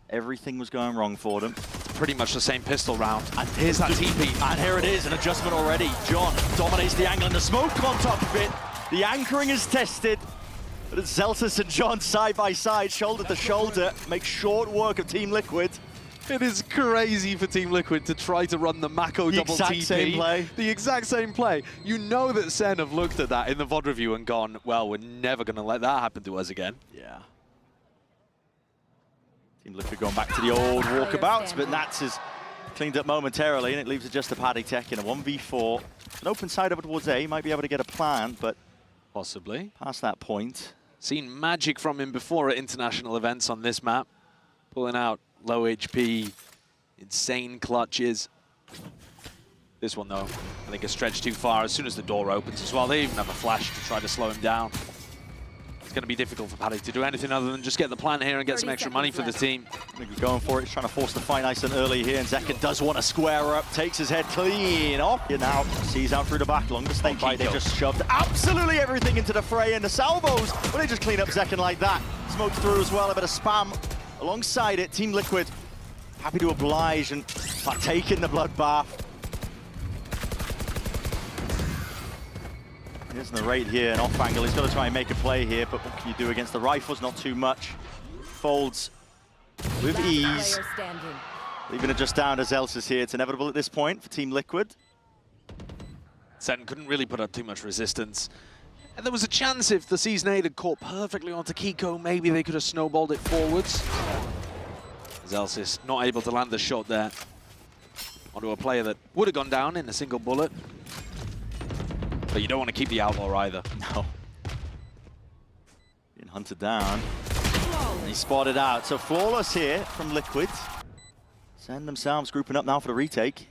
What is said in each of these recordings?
Everything was going wrong for them. Pretty much the same pistol round. And here's that TP. And here it is, an adjustment already. John dominates the angle and the smoke on top of it. The anchoring is tested. But it's Zelsis and John side by side, shoulder to shoulder, make short work of Team Liquid. It is crazy for Team Liquid to try to run the Mako double TP. Same play. The exact same play. You know that Sen have looked at that in the VOD review and gone, well, we're never going to let that happen to us again. Yeah. Team Liquid going back to the old walkabouts, but Nats is cleaned up momentarily, and it leaves it just to Paddy Tech in a 1v4. An open side over towards A, might be able to get a plan, but possibly past that point. Seen magic from him before at international events on this map. Pulling out low HP, insane clutches. This one, though, I think is stretched too far as soon as the door opens as well. They even have a flash to try to slow him down. It's going to be difficult for Paddy to do anything other than just get the plant here and get some extra money for the team. I think he's going for it. He's trying to force the fight nice and early here, and Zekken does want to square up, takes his head clean off. Here now, sees out through the back, longest snake bite. They just shoved absolutely everything into the fray, and the salvos, but they just clean up Zekken like that. Smoke through as well, a bit of spam alongside it. Team Liquid happy to oblige and partake in the bloodbath. Here's the rate here, an off angle. He's got to try and make a play here, but what can you do against the rifles? Not too much. Folds with ease. Leaving it just down to Zelsis here. It's inevitable at this point for Team Liquid. Sen couldn't really put up too much resistance. And there was a chance if the Season 8 had caught perfectly onto Kiko, maybe they could have snowballed it forwards. Zelsis not able to land the shot there onto a player that would have gone down in a single bullet. But you don't want to keep the outlaw either. No. Being hunted down. And he's spotted out. So flawless here from Liquid. Send themselves grouping up now for the retake.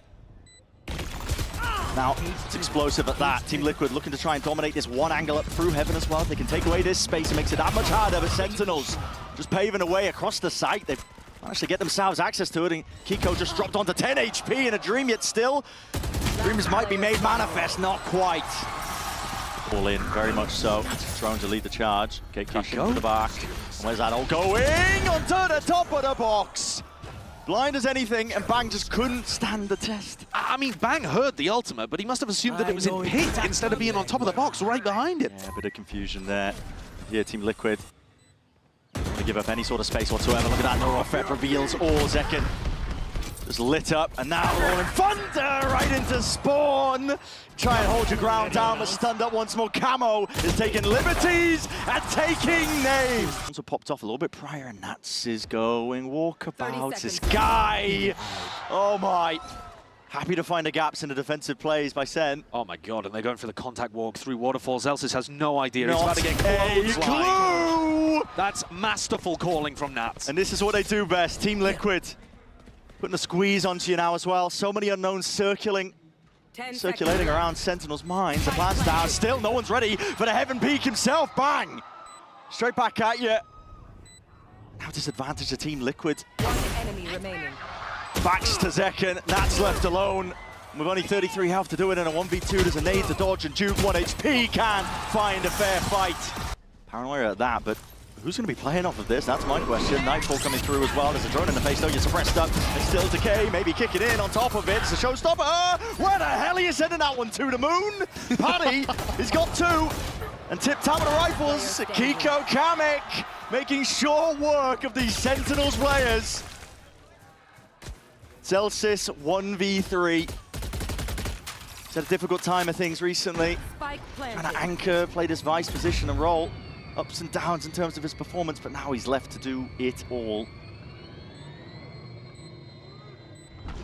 Now, it's explosive at that. Team Liquid looking to try and dominate this one angle up through Heaven as well. They can take away this space. It makes it that much harder. But Sentinels just paving a way across the site. They've managed to get themselves access to it. And Kiko just dropped onto 10 HP in a dream, yet still. Dreams might be made manifest, not quite. All in, very much so. Thrown to lead the charge. Okay, Kiko to the back. Where's that all going? Onto the top of the box. Blind as anything, and Bang just couldn't stand the test. I mean, Bang heard the ultimate, but he must have assumed that it was in pit instead of being on top of the box right behind it. Yeah, a bit of confusion there. Here, Team Liquid. Don't want to give up any sort of space whatsoever. Look at that, Neurofet reveals all. Zekken just lit up, and now rolling thunder right into Spawn. Try and hold your ground down, but stunned up once more. Camo is taking liberties and taking names. Also popped off a little bit prior, and Nats is going walkabouts. This guy, oh my. Happy to find the gaps in the defensive plays by Sen. Oh my god, and they're going for the contact walk through waterfalls. Zelsis has no idea. He's Not about to get a clue. That's masterful calling from Nats. And this is what they do best, Team Liquid. Putting a squeeze onto you now as well. So many unknowns circulating around Sentinels' minds. The plan's down. Still, no one's ready for the Heaven Peak himself. Bang! Straight back at you. Now disadvantage to Team Liquid. One enemy remaining. Backs to Zekken. Nats left alone. With only 33 health to do it in a 1v2. There's a nade to dodge, and Duke 1 HP can find a fair fight. Paranoia at that, but who's going to be playing off of this? That's my question. Nightfall coming through as well. There's a drone in the face, though. You're suppressed up. And still Decay. Maybe kick it in on top of it. It's a showstopper. Where the hell are you sending that one to? The moon? Paddy, he's got two. And tip-tap of the rifles. Kiko Kamek making short work of these Sentinels players. Zelsis 1v3. He's had a difficult time of things recently. Trying to anchor, play this vice position and roll. Ups and downs in terms of his performance, but now he's left to do it all.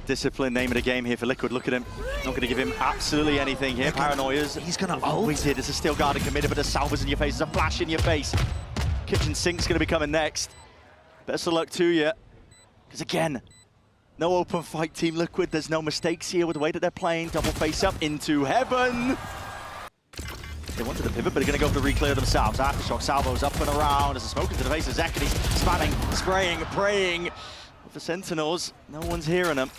Discipline, name of the game here for Liquid. Look at him. Not going to give him absolutely anything here. Paranoias. He's going to ult. Waited. There's a steel guard and committed, but a salvers in your face. There's a flash in your face. Kitchen sink's going to be coming next. Best of luck to you. Because again, no open fight, Team Liquid. There's no mistakes here with the way that they're playing. Double face up into Heaven. They wanted to pivot, but they're going to go for the reclear themselves. Aftershock salvos up and around. There's a smoke into the face of Zekken. He's spamming, spraying, praying. For Sentinels, no one's hearing them.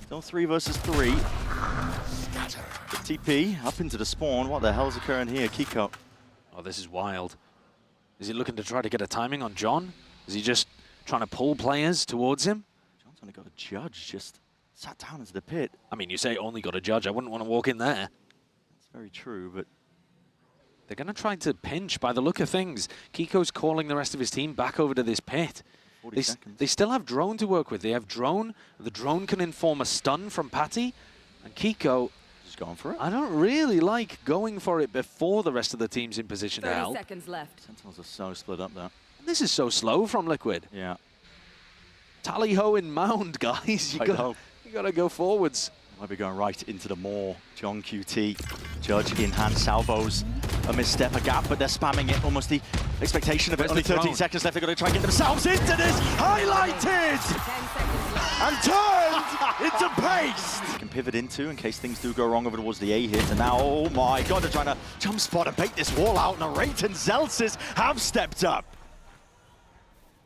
Still 3 versus 3. The TP up into the spawn. What the hell is occurring here, Kiko? Oh, this is wild. Is he looking to try to get a timing on John? Is he just trying to pull players towards him. John's only got a judge, just sat down into the pit. I mean, you say only got a judge. I wouldn't want to walk in there. That's very true, but they're going to try to pinch by the look of things. Kiko's calling the rest of his team back over to this pit. 40 seconds. They still have drone to work with. They have drone. The drone can inform a stun from Patty. And Kiko, just going for it. I don't really like going for it before the rest of the team's in position to 30 help. seconds left. Sentinels are so split up there. This is so slow from Liquid. Yeah. Tally-ho in mound, guys. You gotta go forwards. Might be going right into the maw. John QT, Judge in hand, salvos. A misstep, a gap, but they're spamming it. Almost the expectation of it. Only 13 seconds left. They've got to try and get themselves into this. Highlighted! 10 seconds left. And turned into paste! Can pivot into in case things do go wrong over towards the A hit. And now, oh my god, they're trying to jump spot and bait this wall out. Narrate and Zelsis have stepped up.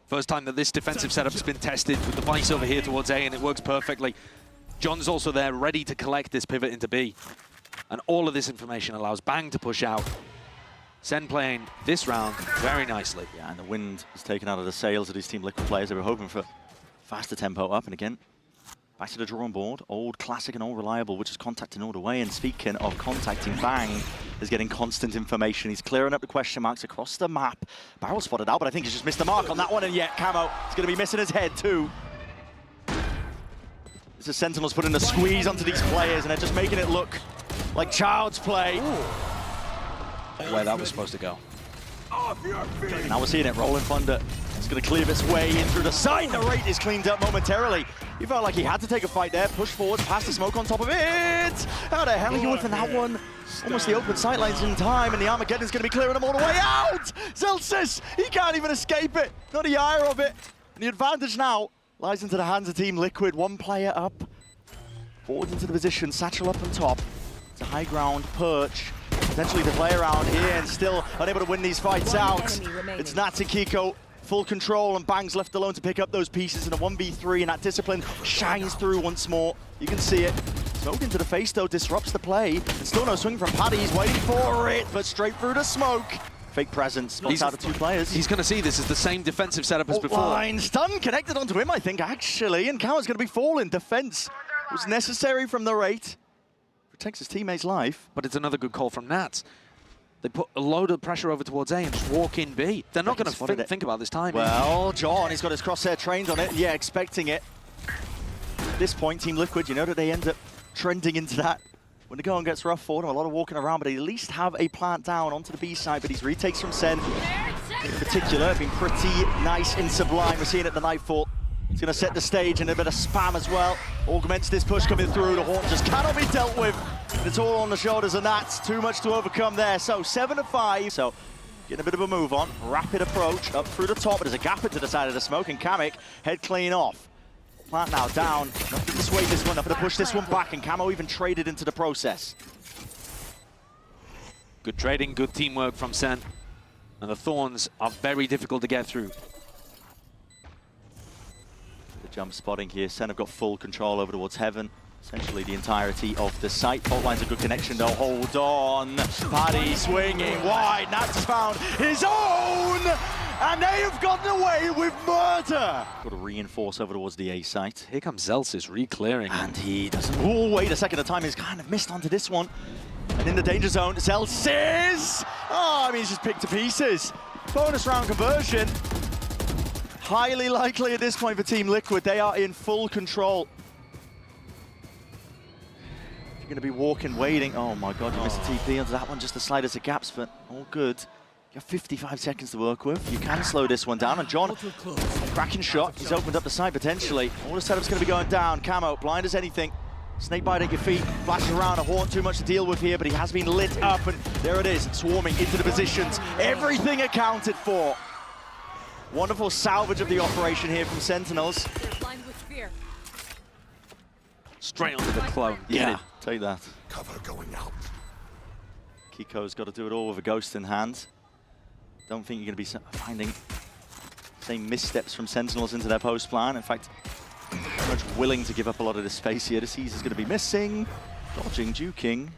First time that this defensive setup's been tested with the Vice over here towards A, and it works perfectly. John's also there, ready to collect this pivot into B. And all of this information allows Bang to push out. Sen playing this round very nicely. Yeah, and the wind is taken out of the sails of these Team Liquid players. They were hoping for faster tempo up, and again, back to the drawing board. Old, classic, and all reliable, which is contacting all the way. And speaking of contacting, Bang is getting constant information. He's clearing up the question marks across the map. Barrel spotted out, but I think he's just missed the mark on that one, and yet Camo is going to be missing his head too. This is Sentinels putting a squeeze onto these players, and they're just making it look like child's play. Where that was supposed to go. Now we're seeing it, Rolling Thunder. It's going to cleave its way in through the side. The rate is cleaned up momentarily. He felt like he had to take a fight there, push forward, pass the smoke on top of it. How the hell are you whiffing that one? Almost the open sightlines in time, and the Armageddon's going to be clearing them all the way out. Zelsis, he can't even escape it. Not the ire of it. And the advantage now lies into the hands of Team Liquid. One player up, forward into the position, Satchel up on top. It's a high ground perch. Potentially the play around here, and still unable to win these fights out. It's Nats and Kiko, full control, and Bang's left alone to pick up those pieces in a 1v3, and that discipline shines through once more. You can see it. Smoke into the face though, disrupts the play. And still no swing from Paddy, he's waiting for it, but straight through the smoke. Fake presence, spots out of two players. He's going to see this as the same defensive setup as before. Line stun connected onto him, I think, actually, and Cowan's going to be falling. Defense was necessary from the rate. Protects his teammate's life. But it's another good call from Nats. They put a load of pressure over towards A and just walk in B. They're not going to think about this timing. Well, John, he's got his crosshair trained on it. Yeah, expecting it. At this point, Team Liquid, you know that they end up trending into that. When the going gets rough for them, a lot of walking around, but they at least have a plant down onto the B side. But these retakes from Sen, in particular, have been pretty nice in Sublime. We're seeing it at the Nightfall. It's going to set the stage and a bit of spam as well. Augments this push coming through. The Haunt just cannot be dealt with. It's all on the shoulders of Nats. Too much to overcome there. So 7-5. So getting a bit of a move on. Rapid approach up through the top. But there's a gap into the side of the smoke, and Kamek head clean off. Plant now down. Nothing to dissuade this one. Nothing to push this one back. And Camo even traded into the process. Good trading, good teamwork from Sen. And the Thorns are very difficult to get through. Jump spotting here. Sen have got full control over towards Heaven. Essentially the entirety of the site. Fault line's a good connection though. Hold on. Paddy swinging wide. Nats found his own! And they have gotten away with murder! Got to reinforce over towards the A site. Here comes Zelsis re-clearing. And he doesn't... Oh, wait a second. The time is kind of missed onto this one. And in the danger zone, Zelsis! Oh, I mean, he's just picked to pieces. Bonus round conversion. Highly likely at this point for Team Liquid. They are in full control. You're going to be walking, waiting. Oh my god, you missed the TP onto that one. Just the slightest of gaps, but all good. You have 55 seconds to work with. You can slow this one down. And John, cracking shot. He's opened up the side potentially. All the setup's going to be going down. Camo, blind as anything. Snakebite at your feet, flashes around. A Haunt too much to deal with here, but he has been lit up. And there it is, swarming into the positions. Everything accounted for. Wonderful salvage of the operation here from Sentinels. Straight onto the clone. Yeah, take that. Cover going out. Kiko's got to do it all with a ghost in hand. Don't think you're going to be finding same missteps from Sentinels into their post plan. In fact, very much willing to give up a lot of the space here. The Seize is going to be missing. Dodging, juking.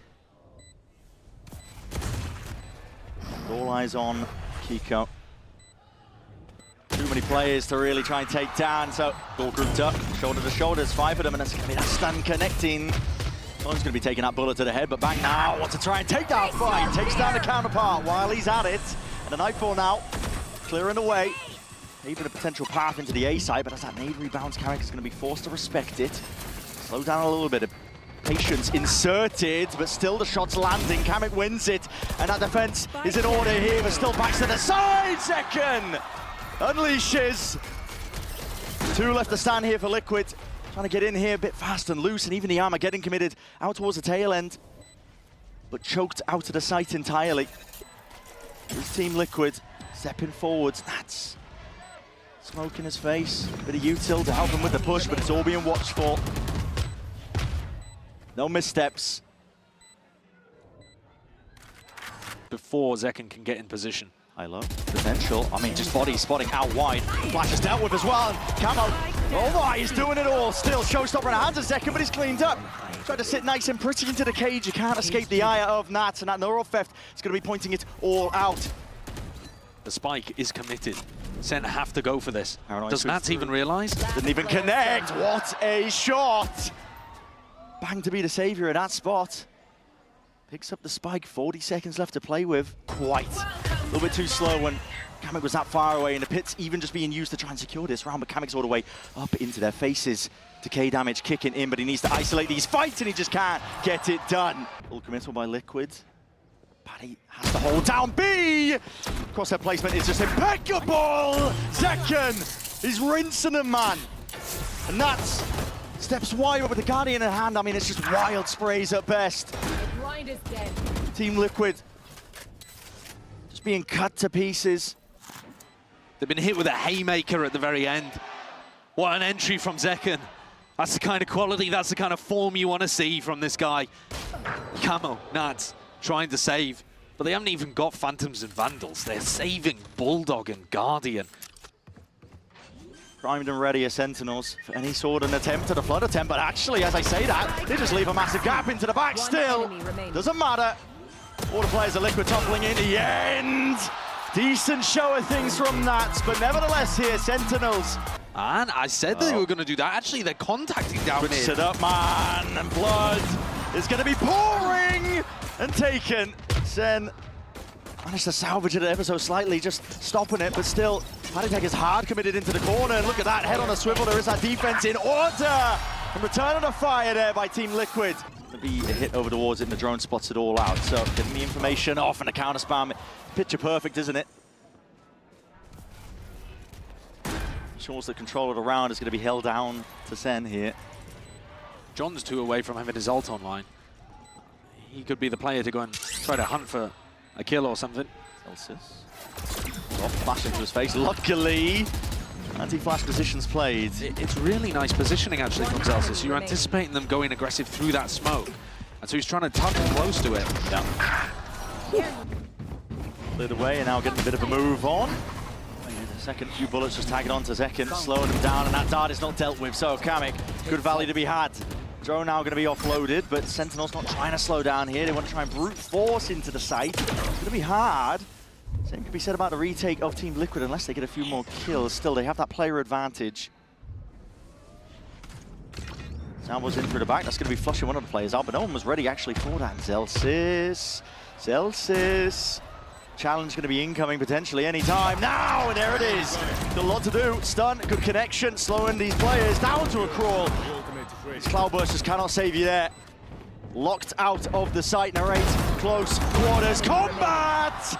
All eyes on Kiko. Too many many players to really try and take down, so all grouped up, shoulder to shoulders, 5 of them, and that's going to be that stun connecting. One's going to be taking that bullet to the head, but Bang now wants to try and take that fight, takes down the counterpart while he's at it. And the Nightfall now, clearing the way. Even a potential path into the A side, but as that nade rebounds, Carrick is going to be forced to respect it. Slow down a little bit of patience inserted, but still the shot's landing. Kamek wins it, and that defense is in order here, but still backs to the side. Second unleashes. 2 left to stand here for Liquid. Trying to get in here a bit fast and loose, and even the armor getting committed out towards the tail end, but choked out of the sight entirely. This Team Liquid stepping forwards. That's smoke in his face. Bit of util to help him with the push, but it's all being watched for. No missteps. Before Zekken can get in position. High-low potential. I mean, just body spotting out wide. Flash is dealt with as well. And Camo, oh my, he's doing it all. Still, showstopper in the hands of Zekken, but he's cleaned up. Tried to sit nice and pretty into the cage. You can't escape the eye of Nats, and that neural theft is going to be pointing it all out. The spike is committed. Sen have to go for this. Does Nats even realize? Didn't even connect. What a shot! Bang to be the savior at that spot. Picks up the spike, 40 seconds left to play with. Quite. A little bit too slow when Kamek was that far away, and the pit's even just being used to try and secure this round, but Kamek's all the way up into their faces. Decay damage kicking in, but he needs to isolate these fights, and he just can't get it done. Full committal by Liquid. Paddy has to hold down B! Crosshair placement is just impeccable! Zekken is rinsing him, man. And that's steps wide with the Guardian in hand. I mean, it's just wild sprays at best. The blind is dead. Team Liquid just being cut to pieces. They've been hit with a haymaker at the very end. What an entry from Zekken. That's the kind of quality, that's the kind of form you want to see from this guy. Camo, Nats, trying to save, but they haven't even got Phantoms and Vandals. They're saving Bulldog and Guardian. Primed and ready are Sentinels for any sort of attempt at a flood attempt, but actually, as I say that, they just leave a massive gap into the back still. Doesn't matter. All the players are Liquid toppling in the end. Decent show of things from Nats, but nevertheless here, Sentinels. And I said that they were going to do that. Actually, they're contacting down Switch here. it up, man, and blood is going to be pouring and taken. Sen managed to salvage it ever so slightly, just stopping it, but still, Paddytech is hard committed into the corner. And look at that, head on a swivel, there is that defense in order. And return on the fire there by Team Liquid. Going to be a hit over towards it, and the drone spots it all out. So getting the information off and the counter spam, picture perfect, isn't it? Ensures the control of the round is going to be held down to Sen here. John's 2 away from having his ult online. He could be the player to go and try to hunt for a kill or something. Celsius. Oh, flash into his face. Luckily, anti-flash positions played. It's really nice positioning actually from Celsius. You're anticipating them going aggressive through that smoke. And so he's trying to tuck close to it. Yeah. Cleared away and now getting a bit of a move on. The second few bullets just tagging on to Zekken, slowing him down, and that dart is not dealt with. So Kamek, good value to be had. Drone now going to be offloaded, but Sentinel's not trying to slow down here. They want to try and brute force into the site. It's going to be hard. Same could be said about the retake of Team Liquid unless they get a few more kills. Still, they have that player advantage. Sambo's in through the back. That's going to be flushing one of the players out, but no one was ready actually for that. Celsius. Challenge going to be incoming potentially any time now, and there it is. Got a lot to do. Stun, good connection, slowing these players down to a crawl. This Cloudburst just cannot save you there. Locked out of the site, narrate close quarters combat!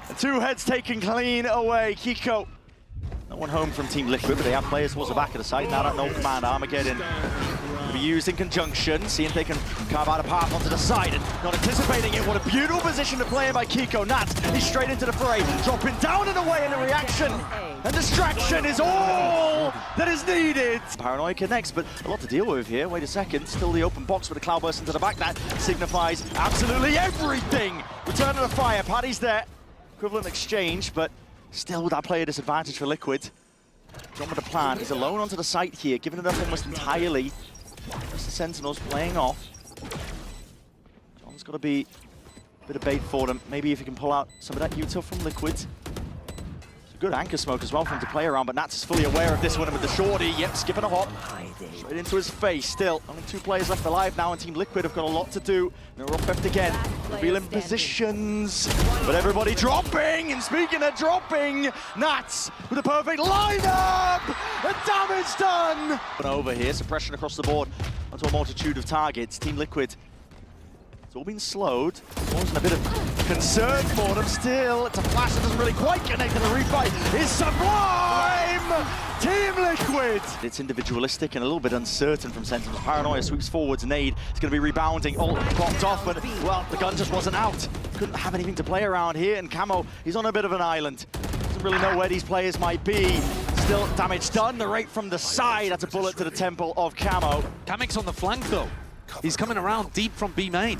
And 2 heads taken clean away. Kiko, no one home from Team Liquid, but they have players towards the back of the site. Now that no command Armageddon will be used in conjunction, see if they can carve out a path onto the side, and not anticipating it. What a beautiful position to play in by Kiko. Nats, he's straight into the fray, dropping down and away in the reaction. And distraction is all that is needed. Paranoia connects, but a lot to deal with here. Wait a second, still the open box with the Cloudburst into the back. That signifies absolutely everything. Return to the fire, Paddy's there. Equivalent exchange, but still with that player disadvantage for Liquid. John with the plan, he's alone onto the site here, giving it up almost entirely. Just the Sentinels playing off. John's got to be a bit of bait for them. Maybe if he can pull out some of that util from Liquid. Good anchor smoke as well for him to play around, but Nats is fully aware of this one with the shorty. Yep, skipping a hop. Straight into his face. Still, only 2 players left alive now, and Team Liquid have got a lot to do. They're up left again. Revealing positions, but everybody dropping. And speaking of dropping, Nats with a perfect lineup. The damage done. Over here, suppression across the board onto a multitude of targets. Team Liquid. It's all been slowed. Causing a bit of concern for them still. It's a flash that doesn't really quite connect, and the refight is sublime! Team Liquid! It's individualistic and a little bit uncertain from Sentinels. Paranoia sweeps forwards, nade. It's going to be rebounding. Ult popped off, but, well, the gun just wasn't out. Couldn't have anything to play around here, and Camo, he's on a bit of an island. Doesn't really know where these players might be. Still, damage done. The rate from the side. That's a bullet to the temple of Camo. Kamik's on the flank, though. He's coming around deep from B main.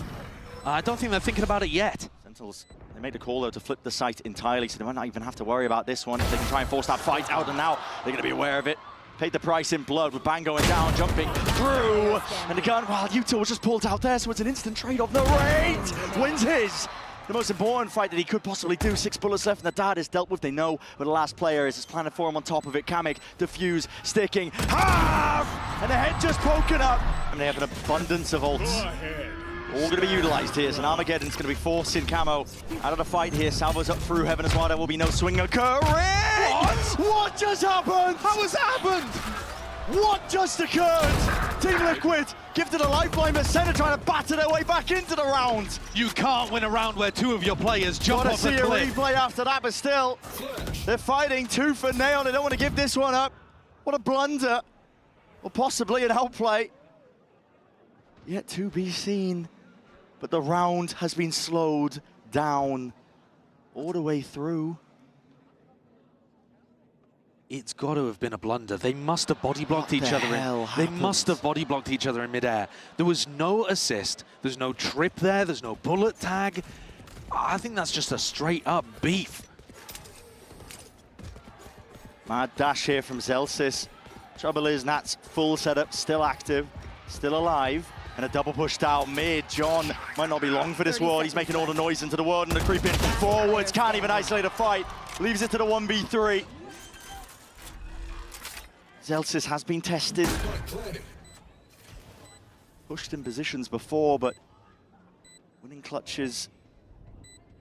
I don't think they're thinking about it yet. Sentinels, they made a call though to flip the site entirely, so they might not even have to worry about this one. If they can try and force that fight out, and now they're going to be aware of it. Paid the price in blood with Bang going down, jumping through, and the gun, well, Utah was just pulled out there, so it's an instant trade-off. The rate wins his. The most important fight that he could possibly do. 6 bullets left, and the dad is dealt with. They know where the last player is. It's planted for him on top of it. Kamik, defuse, sticking, half, and the head just poking up. And they have an abundance of ults. All going to be utilized here, so Armageddon's going to be forcing Camo out of the fight here. Salvo's up through heaven as well. There will be no swing occurring. What just happened? How has that happened? What just occurred? Team Liquid gifted a lifeline, but Senna trying to batter their way back into the round. You can't win a round where 2 of your players jump off the cliff. Gotta see a replay after that, but still, they're fighting tooth and nail. They don't want to give this one up. What a blunder, or possibly an outplay. Yet to be seen. But the round has been slowed down all the way through. It's got to have been a blunder. They must have body blocked each other. They must have body blocked each other in midair. There was no assist. There's no trip there. There's no bullet tag. I think that's just a straight up beef. Mad dash here from Zelsis. Trouble is, Nat's full setup, still active, still alive. And a double push down mid. John might not be long for this world. He's making all the noise into the world, and the creeping forwards. Can't even isolate a fight. Leaves it to the 1v3. Zelsis has been tested. Pushed in positions before, but winning clutches.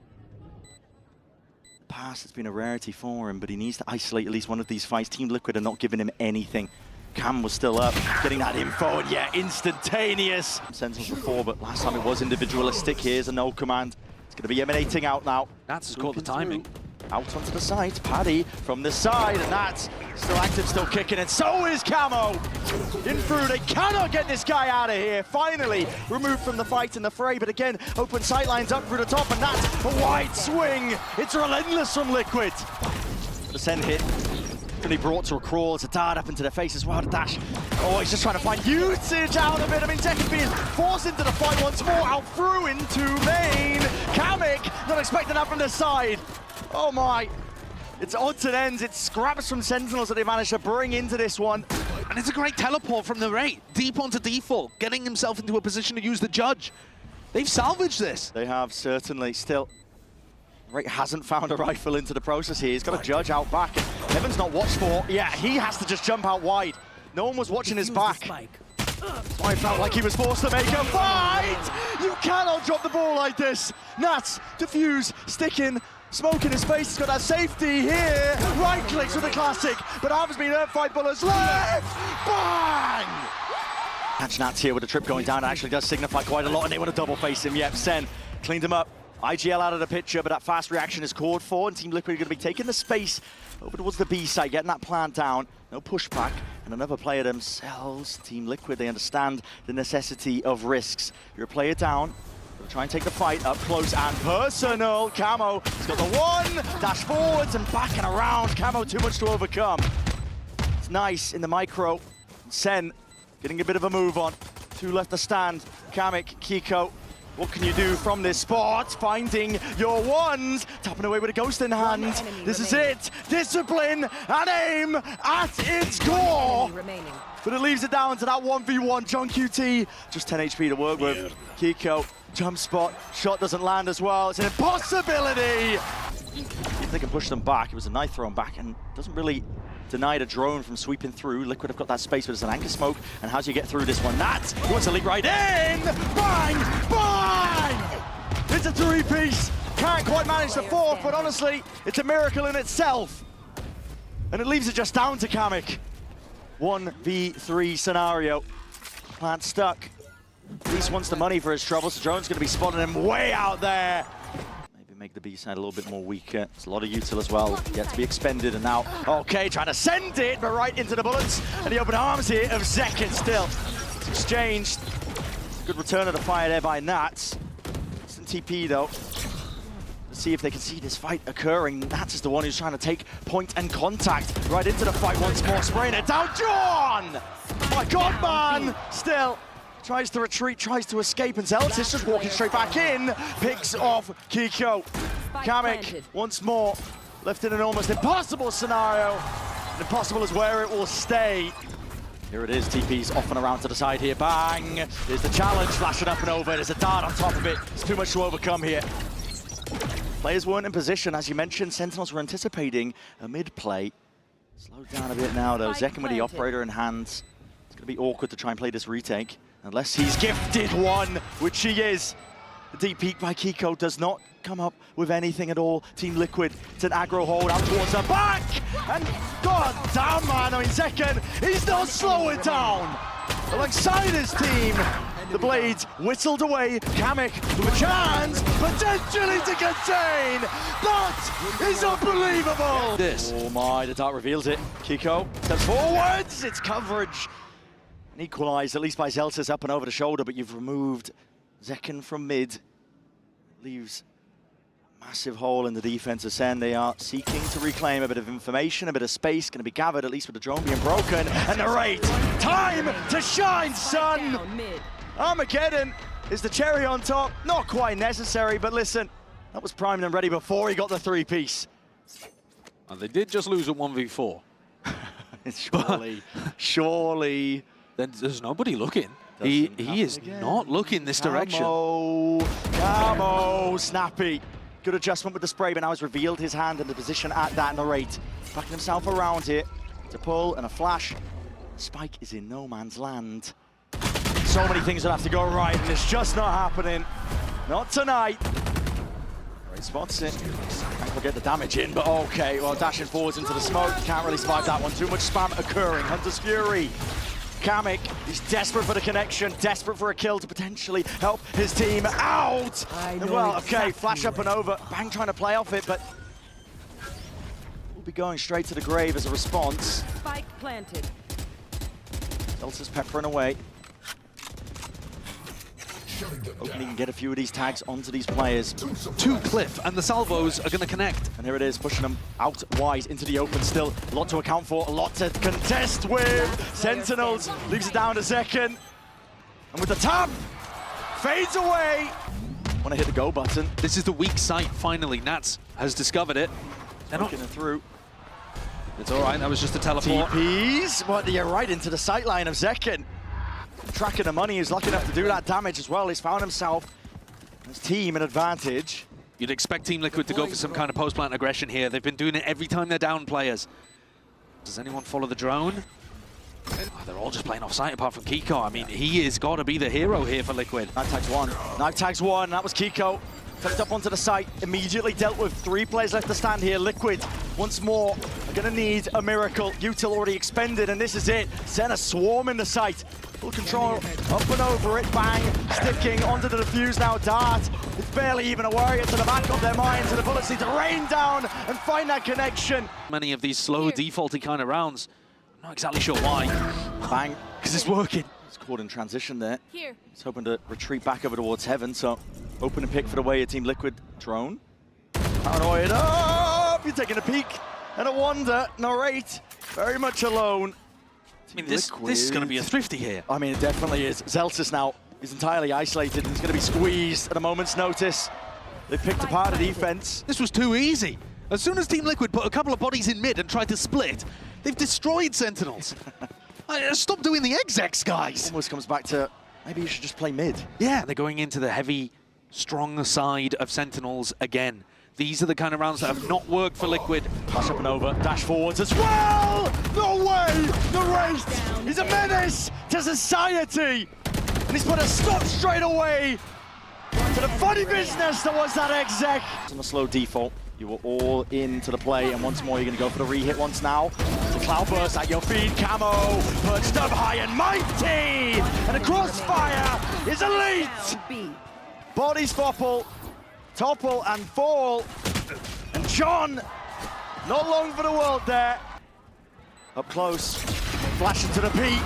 In the past, it's been a rarity for him, but he needs to isolate at least one of these fights. Team Liquid are not giving him anything. Cam was still up, getting that info, and yeah, instantaneous. Sentinels before, but last time it was individualistic. Here's a no command. It's going to be emanating out now. Nats has caught the timing. Out onto the side, Paddy from the side, and Nats still active, still kicking, and so is Camo. In through, they cannot get this guy out of here. Finally removed from the fight in the fray, but again, open sight lines up through the top, and Nats, a wide swing. It's relentless from Liquid. The send hit. And he brought to a crawl. It's a dart up into the face as well. The dash. Oh, he's just trying to find usage out of it. I mean, Tekken being forced into the fight once more. Out through into main. Kamik, not expecting that from the side. Oh my. It's odds and ends. It's scraps from Sentinels that they managed to bring into this one. And it's a great teleport from the Ray. Deep onto default, getting himself into a position to use the Judge. They've salvaged this. They have, certainly. Still, Ray hasn't found a rifle into the process here. He's got a Judge out back. Heaven's not watched for. Yeah, he has to just jump out wide. No one was watching his back. That's why it felt like he was forced to make a fight! You cannot drop the ball like this. Nats, defuse, sticking, smoke in his face. He's got that safety here. Right clicks with the classic, but Arm's been hurt. 5 bullets left. Bang! Catch Nats here with the trip going down. It actually does signify quite a lot, and they want to double face him. Yep, Sen cleaned him up. IGL out of the picture, but that fast reaction is called for, and Team Liquid are going to be taking the space over towards the B side, getting that plant down. No pushback, and another player themselves. Team Liquid, they understand the necessity of risks. You're a player down. Gonna try and take the fight up close and personal. Camo, he's got the one, dash forwards and back and around. Camo, too much to overcome. It's nice in the micro. Sen getting a bit of a move on. 2 left to stand. Kamik, Kiko. What can you do from this spot? Finding your ones. Tapping away with a ghost in hand. This is it. Discipline and aim at its core. But it leaves it down to that 1v1. John QT, just 10 HP to work with. Kiko, jump spot. Shot doesn't land as well. It's an impossibility. if they can push them back. It was a knife thrown back and doesn't really deny the drone from sweeping through. Liquid have got that space, but it's an anchor smoke. And how do you get through this one? Nats, he wants to leap right in! Bang! Bang! It's a three-piece. Can't quite manage the fourth, but honestly, it's a miracle in itself. And it leaves it just down to Kamek. 1v3 scenario. Plant stuck. At least wants the money for his troubles. The drone's going to be spotting him way out there. Maybe make the B side a little bit more weaker. It's a lot of util as well. Yet to be expended, and now, okay, trying to send it, but right into the bullets. And the open arms here of Zekken still. It's exchanged. Good return of the fire there by Nats. Instant TP though. Let's see if they can see this fight occurring. Nats is the one who's trying to take point and contact right into the fight once more. Spraying it down, John! My God, man! Still. Tries to retreat, tries to escape, and Zeltis just walking straight back in. Picks off Kiko. Kamek, once more, left in an almost impossible scenario. And impossible is where it will stay. Here it is, TP's off and around to the side here. Bang! There's the challenge, flashing up and over. There's a dart on top of it. It's too much to overcome here. Players weren't in position, as you mentioned. Sentinels were anticipating a mid-play. Slowed down a bit now, though. Zekken with the operator in hands. It's going to be awkward to try and play this retake. Unless he's gifted one, which he is. The deep peek by Kiko does not come up with anything at all. Team Liquid, it's an aggro hold out towards the back. And God damn, man, I mean, Zekken, he's not slowing down. Alongside his team, the blades whistled away. Kamek with a chance, potentially to contain. That is unbelievable. Oh my, the dart reveals it. Kiko steps forwards, it's coverage. Equalised, at least by Zeltis up and over the shoulder, but you've removed Zekken from mid. Leaves a massive hole in the defense of Sen. They are seeking to reclaim a bit of information, a bit of space, going to be gathered, at least with the drone being broken. And the rate, time to shine, son! Armageddon is the cherry on top. Not quite necessary, but listen, that was primed and ready before he got the three-piece. And they did just lose a 1v4. Surely. Then there's nobody looking. He is not looking this direction. Camo, snappy. Good adjustment with the spray, but now he's revealed his hand and the position at that narrate. Backing himself around here to pull and a flash. Spike is in no man's land. So many things that have to go right, and it's just not happening. Not tonight. Great spots it. Can't get the damage in, but okay. Well, dashing forwards into the smoke. Can't really survive that one. Too much spam occurring. Hunter's Fury. Kamek, he's desperate for the connection, desperate for a kill to potentially help his team out. And well, okay, flash up and over. Bang trying to play off it, but we'll be going straight to the grave as a response. Spike planted. Delta's peppering away. Hoping he can get a few of these tags onto these players. To Cliff, and the salvos are going to connect. And here it is, pushing them out wide into the open still. A lot to account for, a lot to contest with. Sentinels leaves it down to Zekken. And with the tap, fades away. Want to hit the go button. This is the weak site, finally. Nats has discovered it. They're not getting it through. It's all right, that was just a teleport. TPs, but you're right into the sight line of Zekken. Tracking the money, he's lucky enough to do that damage as well. He's found himself, his team, an advantage. You'd expect Team Liquid to go for some kind of post-plant aggression here. They've been doing it every time they're down players. Does anyone follow the drone? Oh, they're all just playing off-site apart from Kiko. I mean, he has got to be the hero here for Liquid. Knife tags one. Knife tags one. That was Kiko. Tucked up onto the site, immediately dealt with. 3 players left to stand here. Liquid, once more, are going to need a miracle. Util already expended, and this is it. Send a swarm in the site. Full control, up and over it, bang, sticking onto the defuse now. Dart, it's barely even a warrior to the back of their minds, and the bullets need to rain down and find that connection. Many of these slow, defaulty kind of rounds, I'm not exactly sure why. Bang, because it's working. It's caught in transition there. Here. He's hoping to retreat back over towards heaven, so open and pick for the way a Team Liquid drone. Paranoid up, you're taking a peek and a wonder. Narrate, very much alone. I mean, this is going to be a thrifty here. I mean, it definitely is. Zeltis now is entirely isolated and he's going to be squeezed at a moment's notice. They've picked apart the defense. This was too easy. As soon as Team Liquid put a couple of bodies in mid and tried to split, they've destroyed Sentinels. Stop doing the execs, guys. Almost comes back to, maybe you should just play mid. Yeah, they're going into the heavy, strong side of Sentinels again. These are the kind of rounds that have not worked for Liquid. Pass up and over, dash forwards as well! No way! The race is a menace to society! And he's put a stop straight away to the funny business that was that exec. It's on a slow default. You were all into the play, and once more you're going to go for the re-hit once now. It's a cloudburst at your feet, Camo, perched up high and mighty! And a crossfire is elite! Bodies topple and fall. And John, not long for the world there. Up close, flash into the peak.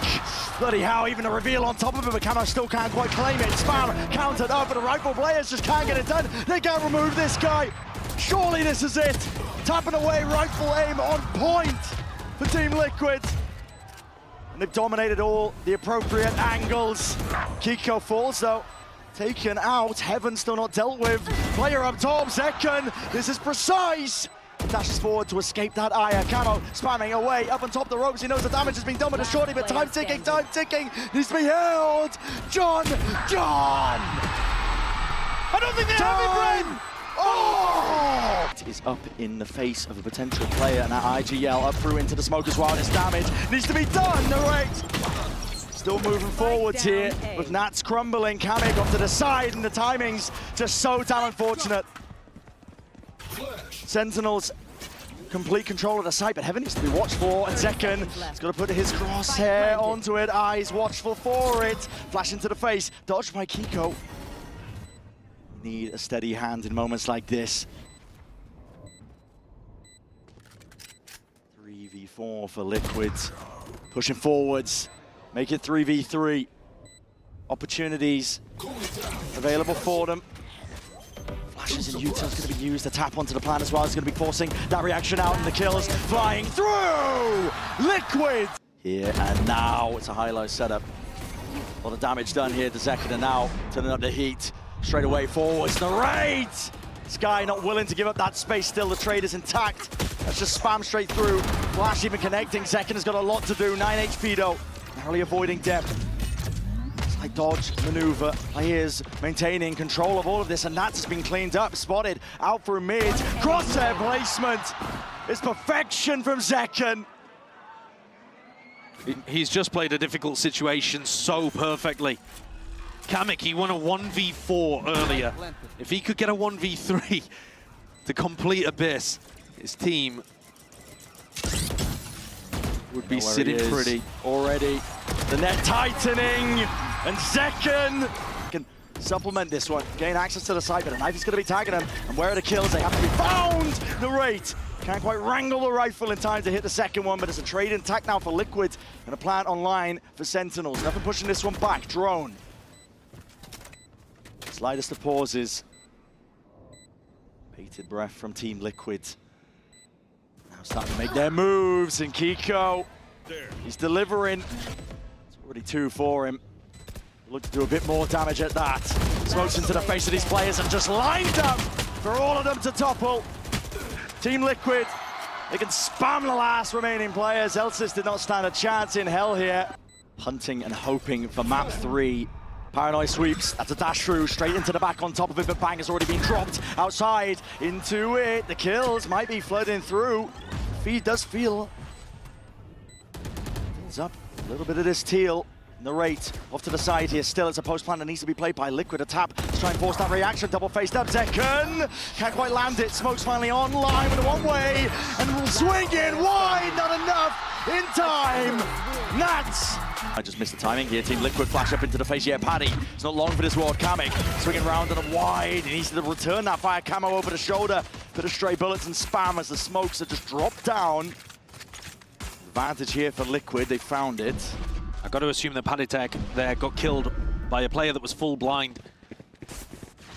Bloody hell, even a reveal on top of him, but Camo still can't quite claim it. Spam countered up, but the rifle players just can't get it done. They can't remove this guy. Surely this is it. Tapping away, rifle aim on point for Team Liquid. And they've dominated all the appropriate angles. Kiko falls though, taken out. Heaven still not dealt with. Player up top, Zekken. This is precise. Dashes forward to escape that ire. Camo spamming away up on top of the ropes. He knows the damage has been done with a shorty, but time ticking, needs to be held. John! I don't think they have it, Bren! Oh! It is up in the face of a potential player, and that IGL up through into the smoke as well. This damage needs to be done. The rate still moving forwards here with Nats crumbling. Kamik off to the side, and the timing's just so damn unfortunate. Sentinels complete control of the site, but Heaven needs to be watched for, and Zekken has got to put his crosshair onto it. Eyes watchful for it. Flash into the face, dodged by Kiko. Need a steady hand in moments like this. 3v4 for Liquid. Pushing forwards. Make it 3v3. Opportunities available for them. Flashes and Utah's going to be used. The tap onto the plan as well is going to be forcing that reaction out, and the kills flying through! Liquid! Here and now, it's a high-low setup. A lot of damage done here to Zekken, and now turning up the heat. Straight away forwards, the raid! Sky not willing to give up that space still, the trade is intact. That's just spam straight through. Flash even connecting, Zekken has got a lot to do, 9 HP though. Narrowly avoiding depth. Slight dodge, maneuver, players maintaining control of all of this, and Nats has been cleaned up, spotted, out through mid. Crosshair placement is perfection from Zekken. He's just played a difficult situation so perfectly. Kamik, he won a 1v4 earlier. If he could get a 1v3 to complete Abyss, his team would be sitting pretty already. The net tightening, and Zekken can supplement this one. Gain access to the site, but a knife is going to be tagging him. And where are the kills? They have to be found! The rate can't quite wrangle the rifle in time to hit the second one, but it's a trade intact now for Liquid and a plant online for Sentinels. Nothing pushing this one back. Drone. Slightest of pauses. Bated breath from Team Liquid. Now starting to make their moves, and Kiko, he's delivering. It's already 2 for him. Look to do a bit more damage at that. Smokes into the face of these players and just lined up for all of them to topple. Team Liquid, they can spam the last remaining players. Elsis did not stand a chance in hell here. Hunting and hoping for map 3. Paranoid sweeps, that's a dash through, straight into the back on top of it, but Bang has already been dropped outside into it. The kills might be flooding through. Feed does feel. Fills up a little bit of this teal. Narrate off to the side here. Still, it's a post plan that needs to be played by Liquid. A tap to try and force that reaction. Double faced up. Zekken can't quite land it. Smoke's finally online with a one-way and swinging wide. Not enough in time. Nats. I just missed the timing here. Team Liquid flash up into the face. Yeah, Paddy. It's not long for this world. Kamik swinging round and wide. He needs to return that fire. Camo over the shoulder. Bit of stray bullets and spam as the smokes are just dropped down. Advantage here for Liquid. They found it. I've got to assume that Paditek there got killed by a player that was full blind.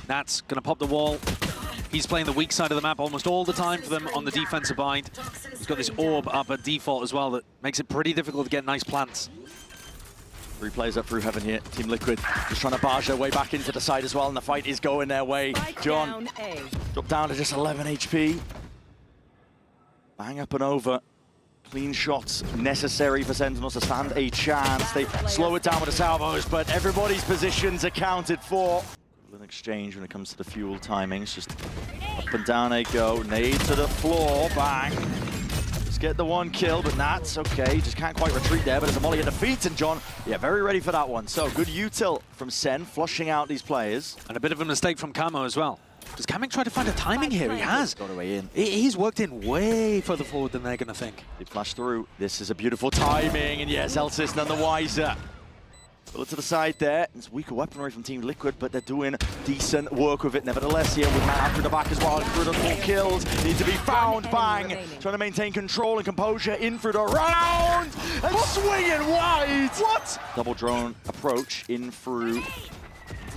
Nat's going to pop the wall. He's playing the weak side of the map almost all the time for them on the defensive bind. He's got this orb up at default as well that makes it pretty difficult to get nice plants. 3 players up through Heaven here. Team Liquid just trying to barge their way back into the side as well, and the fight is going their way. John dropped down to just 11 HP. Bang up and over. Clean shots necessary for Sentinels to stand a chance. They slow it down with the salvos, but everybody's positions accounted for. An exchange when it comes to the fuel timings, just a Up and down they go. Nade to the floor. Bang. Just get the one kill, but Nats, okay. Just can't quite retreat there, but there's a molly at the feet, and John, yeah, very ready for that one. So good util from Sen, flushing out these players. And a bit of a mistake from Camo as well. Does Kamik try to find a timing here? He has. Got away in. He's worked in way further forward than they're going to think. They flash through. This is a beautiful timing, and yes, Elsis none the wiser. Bullet to the side there. It's weaker weaponry from Team Liquid, but they're doing decent work with it. Nevertheless, here with Matt after the back as well. Through the 4 kills. Need to be found. Bang. Trying to maintain control and composure in through the round. And swinging wide. What? Double drone approach in through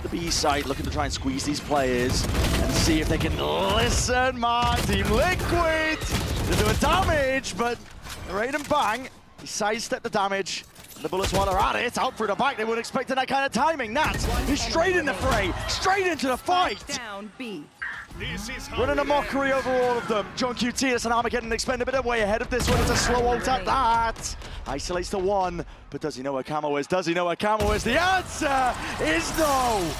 the B side, looking to try and squeeze these players and see if they can listen. Man, Team Liquid. They're doing damage, but right and bang. He sidestepped the damage. The bullets while they're at it, out through the back. They weren't expecting that kind of timing. Nats, he's straight in the fray, straight into the fight. Down B. Running a mockery over all of them. John QT and Armageddon expend a bit of way ahead of this one. It's a slow ult at that. Isolates the one, but does he know where Camo is? Does he know where Camo is? The answer is no.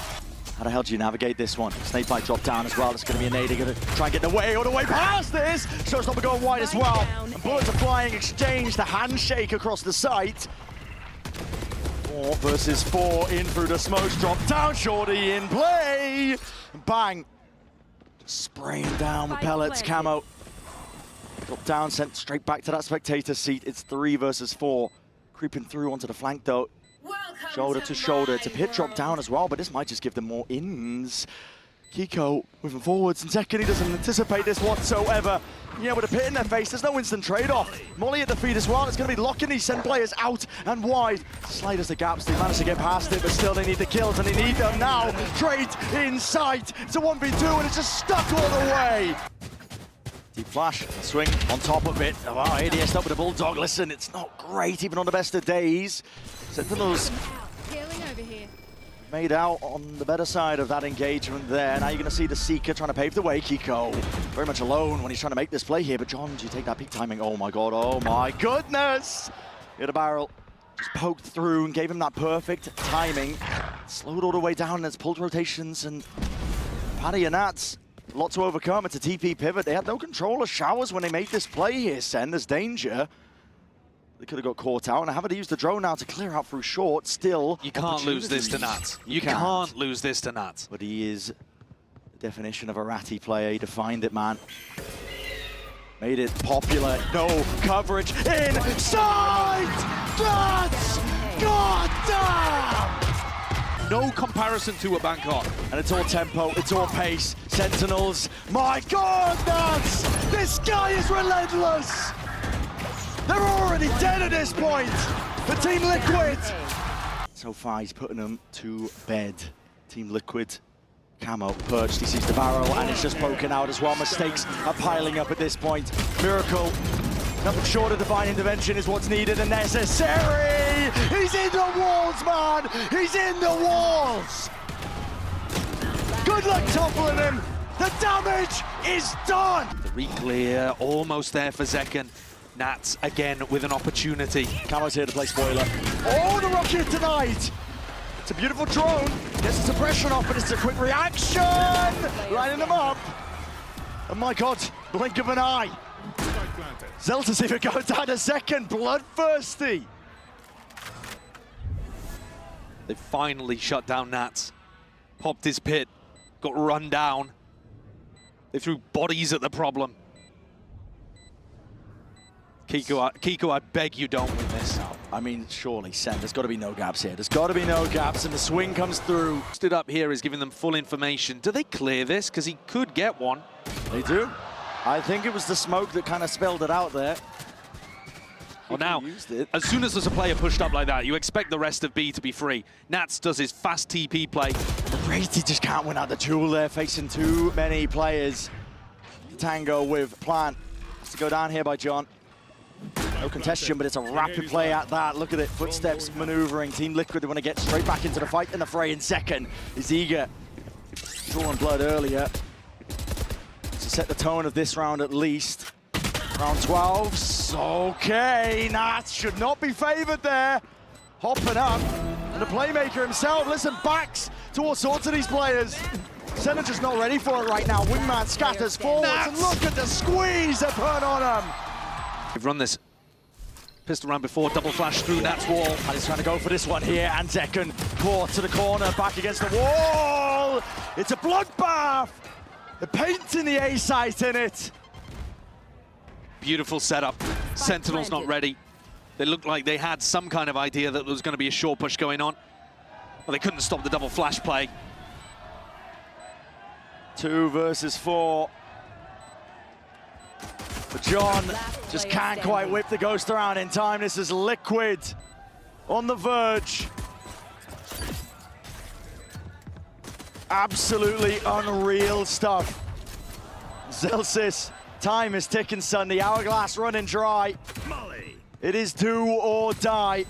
How the hell do you navigate this one? Snake bite drop down as well. It's going to be a nade. They're going to try and get all the way past this. Showstopper going wide as well. And bullets are flying, exchange, the handshake across the site. 4 versus 4 in through the smokes. Drop down, Shorty in play. Bang. Spraying down with pellets, Camo. Drop down, sent straight back to that spectator seat. It's 3 versus 4. Creeping through onto the flank though. Shoulder to shoulder. It's a pit drop down as well, but this might just give them more ins. Kiko moving forwards, and second, he doesn't anticipate this whatsoever. Yeah, with a pit in their face, there's no instant trade-off. Molly at the feet as well. It's going to be locking these Sen players out and wide. Sliders the gaps. They managed to get past it, but still they need the kills, and they need them now. Trade in sight. It's a 1v2, and it's just stuck all the way. Deep flash, swing on top of it. Oh, ADS up with a Bulldog. Listen, it's not great, even on the best of days. Sentinels made out on the better side of that engagement there. Now you're going to see the Seeker trying to pave the way. Kiko very much alone when he's trying to make this play here. But John, do you take that peak timing? Oh my god, oh my goodness! Hit a barrel, just poked through and gave him that perfect timing. Slowed all the way down and it's pulled rotations, and Paddy and Nats, a lot to overcome. It's a TP pivot. They had no control of showers when they made this play here, Sen. There's danger. They could have got caught out, and having to use the drone now to clear out through short. Still, you can't lose this to Nats. You can't lose this to Nats. But he is the definition of a ratty player. He defined it, man. Made it popular. No coverage inside. Nats! God damn! No comparison to a Bangkok. And it's all tempo, it's all pace. Sentinels, my God, Nats! This guy is relentless! They're already dead at this point for Team Liquid. So far, he's putting them to bed. Team Liquid, Camo perched. He sees the barrel and it's just broken out as well. Mistakes are piling up at this point. Miracle, nothing short of divine intervention is what's needed and necessary. He's in the walls, man. He's in the walls. Good luck toppling him. The damage is done. The re-clear, almost there for Zekken. Nats again with an opportunity. Camo's here to play spoiler. Oh, the rocket tonight! It's a beautiful drone. Gets the suppression off, but it's a quick reaction! Lining them up. Oh my god, blink of an eye. Zelta's even going down a second, bloodthirsty. They finally shut down Nats. Popped his pit, got run down. They threw bodies at the problem. Kiko, I beg you don't win this. I mean, surely, Sen, there's got to be no gaps here. There's got to be no gaps, and the swing comes through. Stood up here is giving them full information. Do they clear this? Because he could get one. They do. I think it was the smoke that kind of spelled it out there. Well, now, as soon as there's a player pushed up like that, you expect the rest of B to be free. Nats does his fast TP play. Brady just can't win out the duel there, facing too many players. Tango with Plant. Has to go down here by John. No contestation, but it's a rapid play at that. Look at it, footsteps maneuvering. Team Liquid, they want to get straight back into the fight in the fray in second. Is eager. Drawing blood earlier to set the tone of this round at least. Round 12. Okay, Nats should not be favored there. Hopping up, and the playmaker himself, listen, backs to all sorts of these players. Sentinels just not ready for it right now. Wingman scatters forwards, and look at the squeeze they put on him. They've run this pistol round before, double flash through Nat's wall. And he's trying to go for this one here, and Zekken caught to the corner, back against the wall. It's a bloodbath. The paint in the A site in it. Beautiful setup. Sentinels not ready. They looked like they had some kind of idea that there was going to be a short push going on. Well, they couldn't stop the double flash play. 2 versus 4. But John just can't quite whip the ghost around in time. This is Liquid on the verge. Absolutely unreal stuff. Zelsis, time is ticking, son. The hourglass running dry. It is do or die.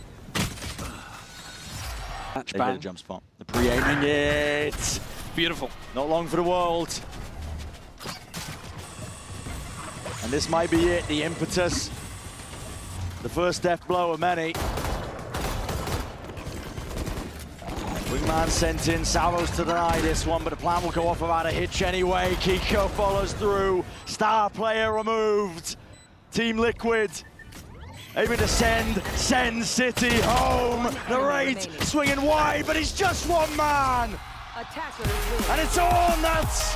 Match They hit a bang. jump spot. The pre-aiming it. Beautiful. Not long for the world. And this might be it, the impetus. The first death blow of many. Wingman sent in, Salvos to deny this one, but the plan will go off without a hitch anyway. Kiko follows through, star player removed. Team Liquid aiming to send City home. Narrate swinging wide, but he's just one man. And it's all nuts.